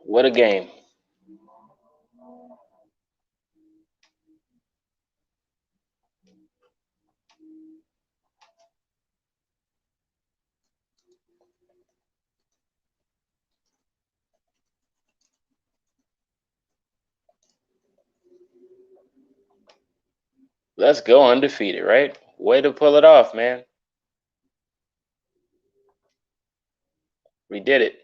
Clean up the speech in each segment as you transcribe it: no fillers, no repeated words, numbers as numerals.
What a game. Let's go undefeated, right? Way to pull it off, man. We did it.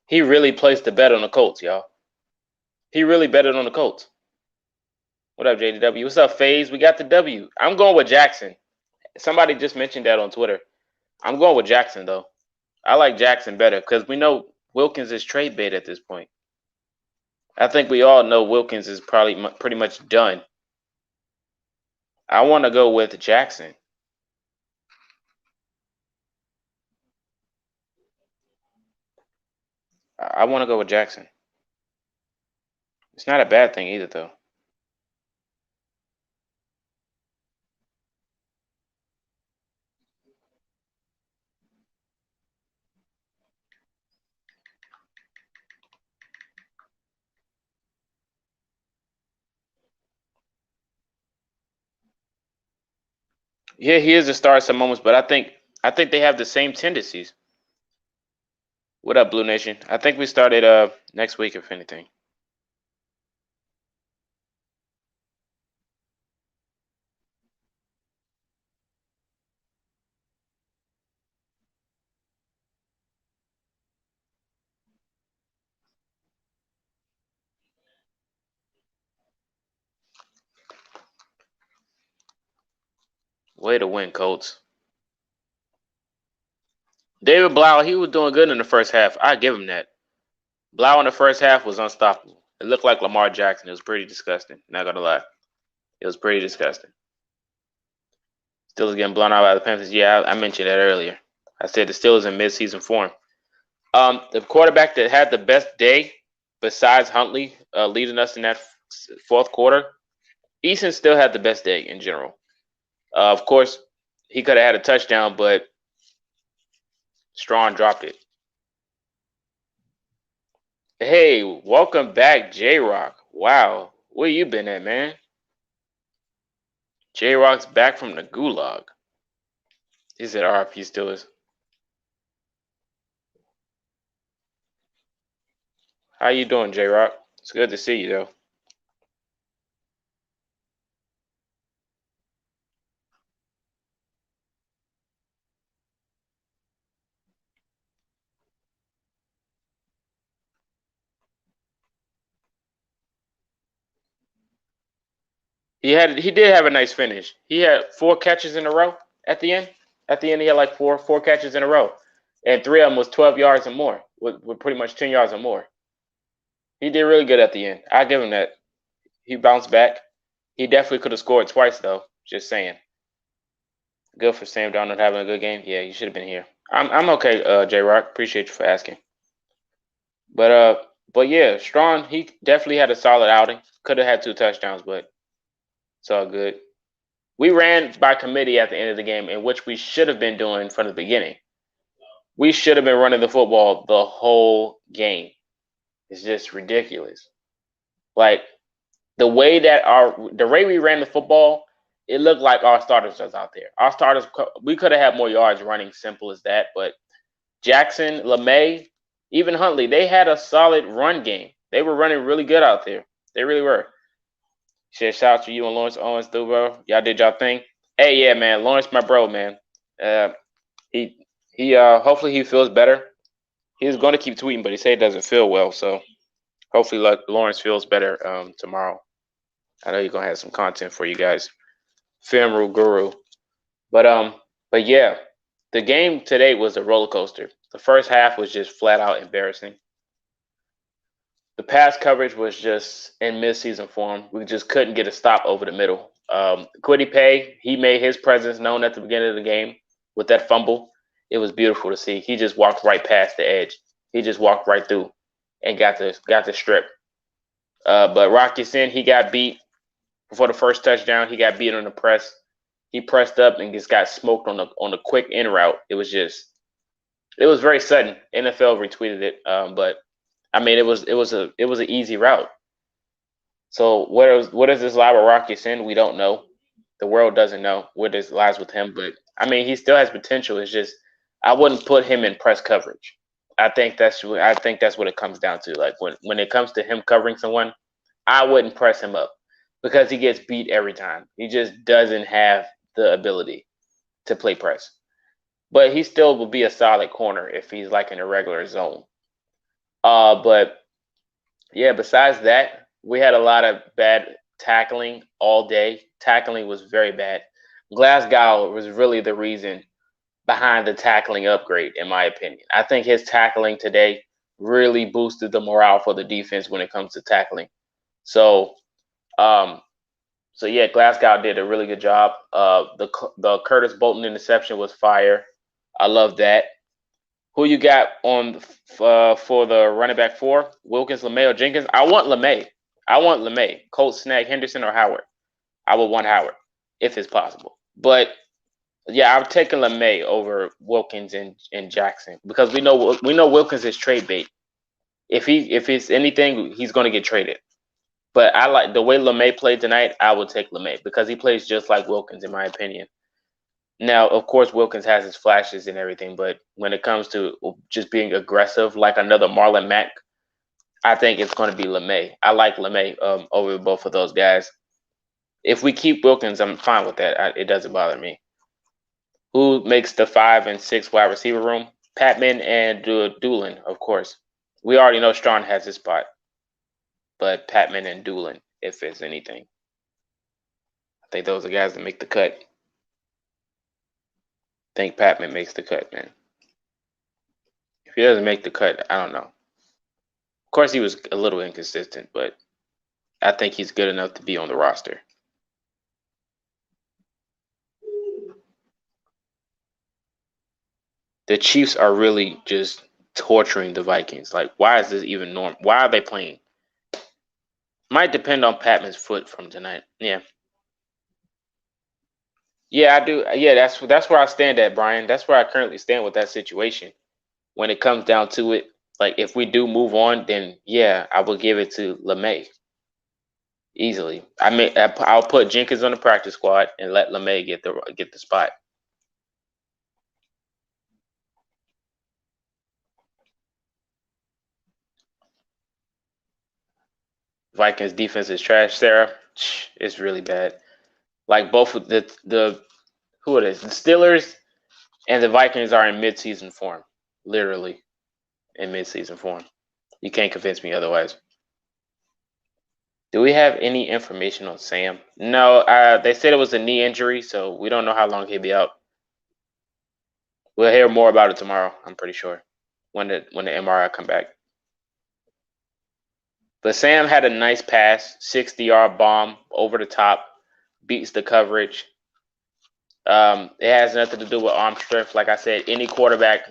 He really placed the bet on the Colts, y'all. He really betted on the Colts. What up, JDW? What's up, FaZe? We got the W. I'm going with Jackson. Somebody just mentioned that on Twitter. I'm going with Jackson, though. I like Jackson better because we know Wilkins is trade bait at this point. I think we all know Wilkins is probably pretty much done. I want to go with Jackson. I want to go with Jackson. It's not a bad thing either, though. Yeah, he is a star at some moments, but I think they have the same tendencies. What up, Blue Nation? I think we started next week, if anything. Way to win, Colts. David Blau, he was doing good in the first half. I give him that. Blau in the first half was unstoppable. It looked like Lamar Jackson. It was pretty disgusting. Not gonna lie, it was pretty disgusting. Steelers getting blown out by the Panthers. Yeah, I mentioned that earlier. I said the Steelers in midseason form. The quarterback that had the best day, besides Huntley leading us in that fourth quarter, Eason still had the best day in general. Of course, he could have had a touchdown, but Strawn dropped it. Hey, welcome back, J-Rock. Wow, where you been at, man? J-Rock's back from the gulag. He said RP Steelers. How you doing, J-Rock? It's good to see you, though. He did have a nice finish. He had 4 catches in a row at the end. At the end, he had like four catches in a row, and 3 of them was 12 yards or more, with pretty much 10 yards or more. He did really good at the end. I give him that. He bounced back. He definitely could have scored twice, though. Just saying. Good for Sam Darnold having a good game. Yeah, you should have been here. I'm okay, J Rock. Appreciate you for asking. But yeah, Strawn, he definitely had a solid outing. Could have had 2 touchdowns, but it's all good. We ran by committee at the end of the game, in which we should have been doing from the beginning. We should have been running the football the whole game. It's just ridiculous. Like the way we ran the football it looked like our starters was out there. Our starters, we could have had more yards running, simple as that. But Jackson, LeMay, even Huntley, they had a solid run game. They were running really good out there. They really were. Shout out to you and Lawrence Owens, too, bro. Y'all did y'all thing. Hey, yeah, man. Lawrence, my bro, man. He hopefully he feels better. He was going to keep tweeting, but he said he doesn't feel well. So hopefully Lawrence feels better tomorrow. I know you're gonna have some content for you guys. Film rule guru. But yeah, the game today was a roller coaster. The first half was just flat out embarrassing. The pass coverage was just in mid-season form. We just couldn't get a stop over the middle. Kwity Paye, he made his presence known at the beginning of the game with that fumble. It was beautiful to see. He just walked right past the edge. He just walked right through and got the strip. But Rocky Sin, he got beat before the first touchdown. He got beat on the press. He pressed up and just got smoked on the quick in route. It was very sudden. NFL retweeted it, but I mean it was an easy route. So what is this lie with Rocky Sin? We don't know. The world doesn't know what this lies with him, but I mean he still has potential. It's just I wouldn't put him in press coverage. I think that's what it comes down to. Like when it comes to him covering someone, I wouldn't press him up because he gets beat every time. He just doesn't have the ability to play press. But he still will be a solid corner if he's like in a regular zone. But yeah, besides that, we had a lot of bad tackling all day. Tackling was very bad. Glasgow was really the reason behind the tackling upgrade, in my opinion. I think his tackling today really boosted the morale for the defense when it comes to tackling. So yeah, Glasgow did a really good job. The Curtis Bolton interception was fire. I love that. Who you got on for the running back 4? Wilkins, LeMay, or Jenkins? I want LeMay. Colts, Snag, Henderson, or Howard. I would want Howard if it's possible. But yeah, I'm taking LeMay over Wilkins and Jackson because we know Wilkins is trade bait. If it's anything, he's going to get traded. But I like the way LeMay played tonight. I would take LeMay because he plays just like Wilkins, in my opinion. Now, of course, Wilkins has his flashes and everything, but when it comes to just being aggressive, like another Marlon Mack, I think it's going to be LeMay. I like LeMay over both of those guys. If we keep Wilkins, I'm fine with that. It doesn't bother me. Who makes the 5 and 6 wide receiver room? Patman and Doolin, of course. We already know Strawn has his spot, but Patman and Doolin, if it's anything. I think those are guys that make the cut. I think Patman makes the cut, man. If he doesn't make the cut, I don't know. Of course, he was a little inconsistent, but I think he's good enough to be on the roster. The Chiefs are really just torturing the Vikings. Like, why is this even normal? Why are they playing? Might depend on Patman's foot from tonight. Yeah. Yeah, I do. Yeah, that's where I stand at, Brian. That's where I currently stand with that situation. When it comes down to it, like if we do move on, then yeah, I will give it to LeMay easily. I'll put Jenkins on the practice squad and let LeMay get the spot. Vikings defense is trash, Sarah. It's really bad. Like both of the who it is, the Steelers and the Vikings are in mid-season form, literally in mid-season form. You can't convince me otherwise. Do we have any information on Sam? No, they said it was a knee injury, so we don't know how long he'll be out. We'll hear more about it tomorrow, I'm pretty sure, when the MRI come back. But Sam had a nice pass, 60-yard bomb over the top, beats the coverage. It has nothing to do with arm strength. Like I said, any quarterback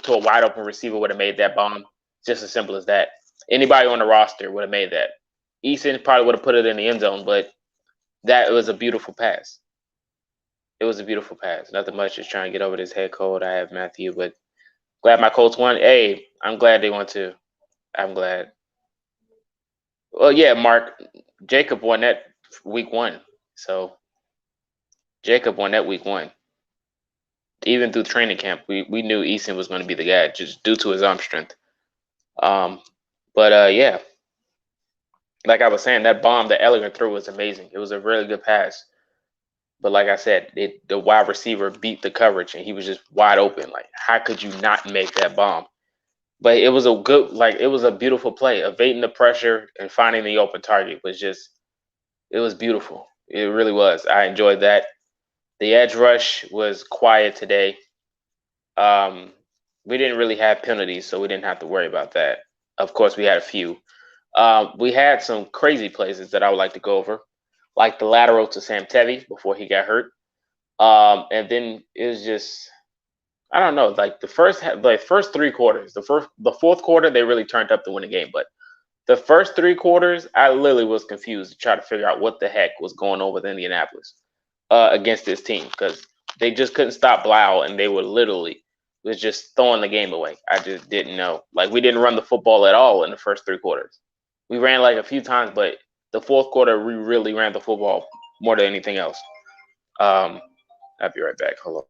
to a wide open receiver would have made that bomb. Just as simple as that. Anybody on the roster would have made that. Eason probably would have put it in the end zone, but that was a beautiful pass. It was a beautiful pass. Nothing much. Just trying to get over this head cold. I have Matthew, but glad my Colts won. Hey, I'm glad they won too. I'm glad. Well, yeah, Mark. Jacob won that week 1. So Jacob won that week 1. Even through training camp, we knew Eason was going to be the guy just due to his arm strength. But yeah, like I was saying, that bomb that Ellinger threw was amazing. It was a really good pass. But like I said, the wide receiver beat the coverage and he was just wide open. Like, how could you not make that bomb? But it was it was a beautiful play. Evading the pressure and finding the open target was it was beautiful. It really was. I enjoyed that. The edge rush was quiet today. Um, we didn't really have penalties, so we didn't have to worry about that. Of course, we had a few. We had some crazy plays that I would like to go over, like the lateral to Sam Tevi before he got hurt. And then it was just I don't know, like the first 3 quarters, the fourth quarter they really turned up to win the game, but the first 3 quarters I literally was confused to try to figure out what the heck was going on with Indianapolis against this team because they just couldn't stop Blau and they were literally was just throwing the game away. I just didn't know. Like we didn't run the football at all in the first 3 quarters. We ran like a few times, but the fourth quarter we really ran the football more than anything else. Um, I'll be right back. Hold on.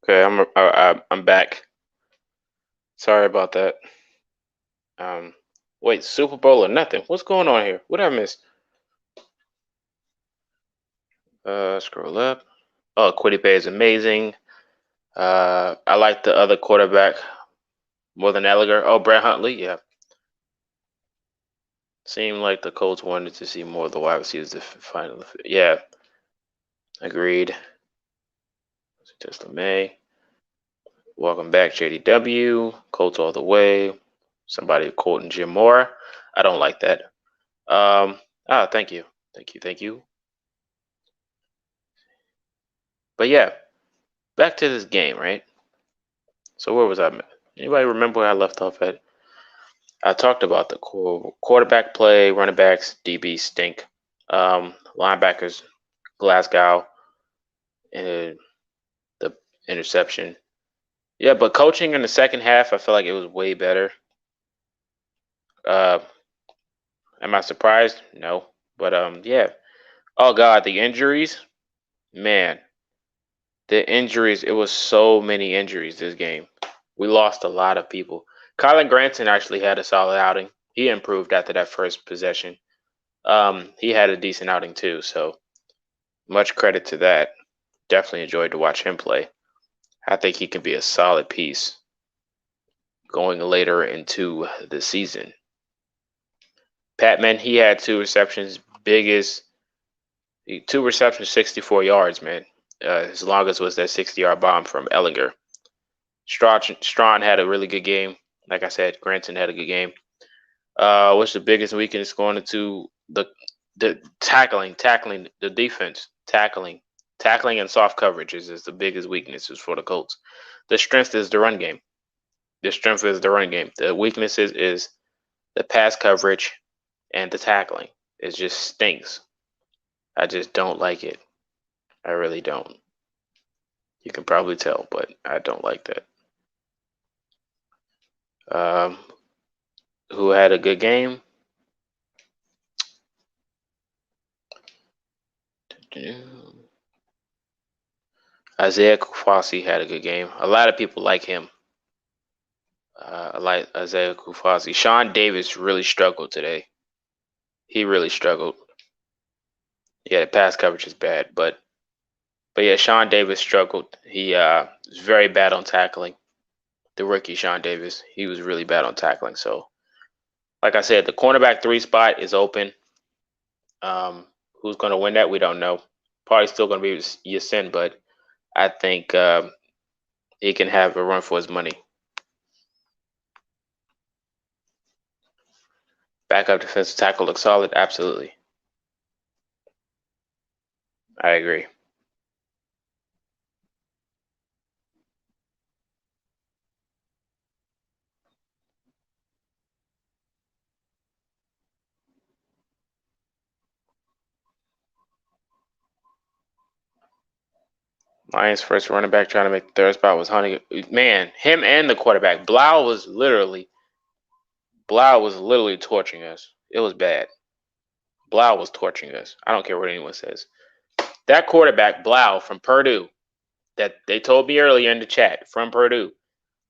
Okay, I'm back. Sorry about that. Wait, Super Bowl or nothing? What's going on here? What did I miss? Scroll up. Oh, Quiddy Pay is amazing. I like the other quarterback more than Ellinger. Oh, Brett Huntley, yeah. Seemed like the Colts wanted to see more of the wide receivers to finally. Yeah, agreed. Just May. Welcome back, JDW. Colts all the way. Somebody quoting Jim Moore. I don't like that. Thank you. Thank you. But yeah, back to this game, right? So where was I? Anybody remember where I left off at? I talked about the quarterback play, running backs, DB stink, linebackers, Glasgow, and the interception. Yeah, but coaching in the second half, I feel like it was way better. Uh, am I surprised? No, but yeah. Oh God, the injuries, man, the injuries. It was so many injuries this game. We lost a lot of people. Kylan Granson actually had a solid outing. He improved after that first possession. He had a decent outing too, so much credit to that. Definitely enjoyed to watch him play. I think he can be a solid piece going later into the season. Patman, he had 2 receptions, biggest 2 receptions, 64 yards, man. His longest was that 60-yard bomb from Ellinger. Strawn had a really good game. Like I said, Granson had a good game. What's the biggest weakness going into the tackling, the defense, tackling and soft coverages is the biggest weaknesses for the Colts. The strength is the run game. The weaknesses is the pass coverage and the tackling. It just stinks. I just don't like it. I really don't. You can probably tell, but I don't like that. Who had a good game? Isaiah Kufasi had a good game. A lot of people like him. I like Isaiah Kufasi. Sean Davis really struggled today. He really struggled. Yeah, the pass coverage is bad, but yeah, Sean Davis struggled. He was very bad on tackling. The rookie Sean Davis, he was really bad on tackling. So, like I said, the cornerback 3 spot is open. Who's going to win that? We don't know. Probably still going to be Yasin, but I think he can have a run for his money. Backup defensive tackle looks solid. Absolutely. I agree. Lions first running back trying to make the third spot was Honey. Man, him and the quarterback. Blau was literally torching us. It was bad. Blau was torching us. I don't care what anyone says. That quarterback, Blau from Purdue, that they told me earlier in the chat from Purdue,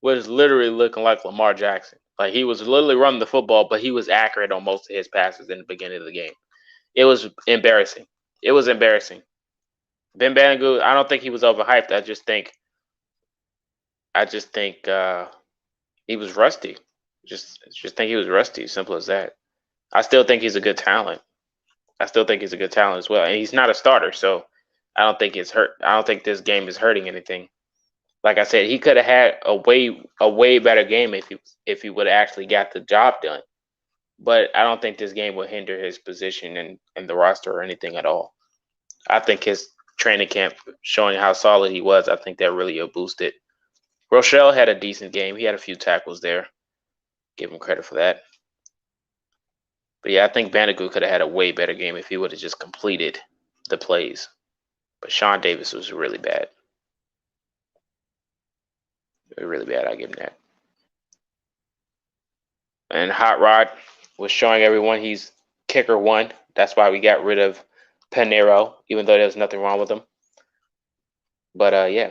was literally looking like Lamar Jackson. Like he was literally running the football, but he was accurate on most of his passes in the beginning of the game. It was embarrassing. Ben Banogu, I don't think he was overhyped. I just think he was rusty. Just think he was rusty. Simple as that. I still think he's a good talent. As well, and he's not a starter, so I don't think it's hurt. I don't think this game is hurting anything. Like I said, he could have had a way better game if he would have actually got the job done. But I don't think this game will hinder his position in the roster or anything at all. I think his training camp showing how solid he was, I think that really boosted. Rochelle had a decent game. He had a few tackles there. Give him credit for that. But yeah, I think Bandicoot could have had a way better game if he would have just completed the plays. But Sean Davis was really bad. Really bad. I give him that. And Hot Rod was showing everyone he's kicker 1. That's why we got rid of Panero, even though there's nothing wrong with him. But yeah.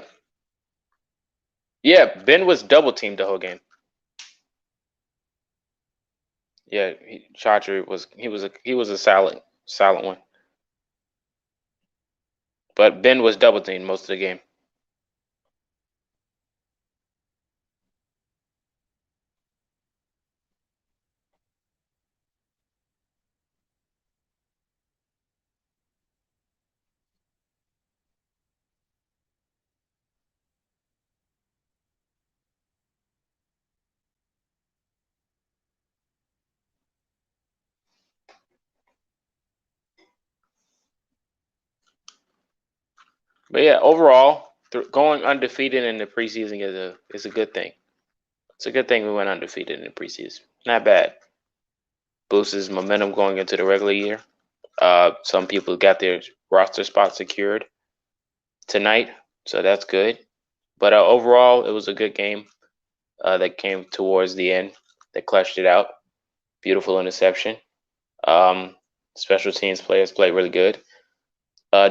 Yeah, Ben was double teamed the whole game. Yeah, Chaudhry was a silent one, but Ben was double teamed most of the game. But yeah, overall, going undefeated in the preseason is a good thing. It's a good thing we went undefeated in the preseason. Not bad. Boosts momentum going into the regular year. Some people got their roster spot secured tonight, so that's good. But overall, it was a good game that came towards the end. They clutched it out. Beautiful interception. Um, Special teams players played really good.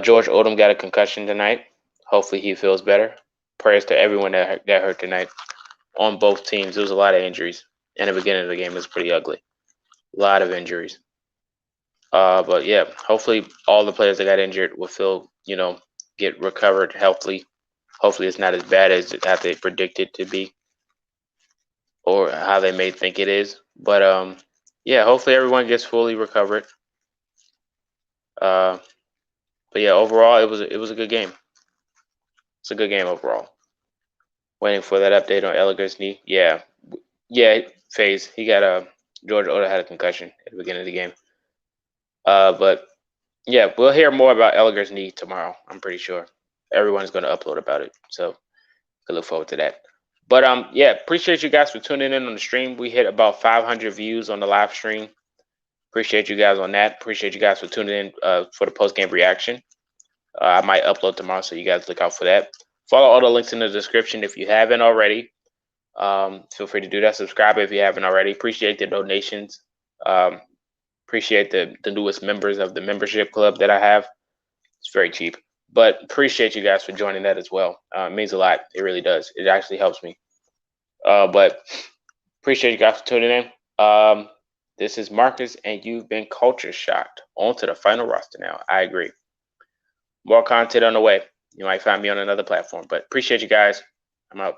George Odom got a concussion tonight. Hopefully he feels better. Prayers to everyone that hurt tonight on both teams. There was a lot of injuries. In the beginning of the game, it was pretty ugly. A lot of injuries. But yeah, hopefully all the players that got injured will get recovered healthily. Hopefully it's not as bad as how they predicted to be or how they may think it is. But yeah, hopefully everyone gets fully recovered. But yeah, overall it was a good game. It's a good game overall. Waiting for that update on Elliger's knee. Yeah, phase. He got George Oda had a concussion at the beginning of the game. But yeah, we'll hear more about Elliger's knee tomorrow. I'm pretty sure everyone's going to upload about it, so I look forward to that. But yeah, appreciate you guys for tuning in on the stream. We hit about 500 views on the live stream. Appreciate you guys on that. Appreciate you guys for tuning in for the post game reaction. I might upload tomorrow, so you guys look out for that. Follow all the links in the description if you haven't already. Feel free to do that. Subscribe if you haven't already. Appreciate the donations. Appreciate the newest members of the membership club that I have. It's very cheap, but appreciate you guys for joining that as well. It means a lot. It really does. It actually helps me. But appreciate you guys for tuning in. This is Marcus, and you've been culture shocked. On to the final roster now. I agree. More content on the way. You might find me on another platform, but appreciate you guys. I'm out.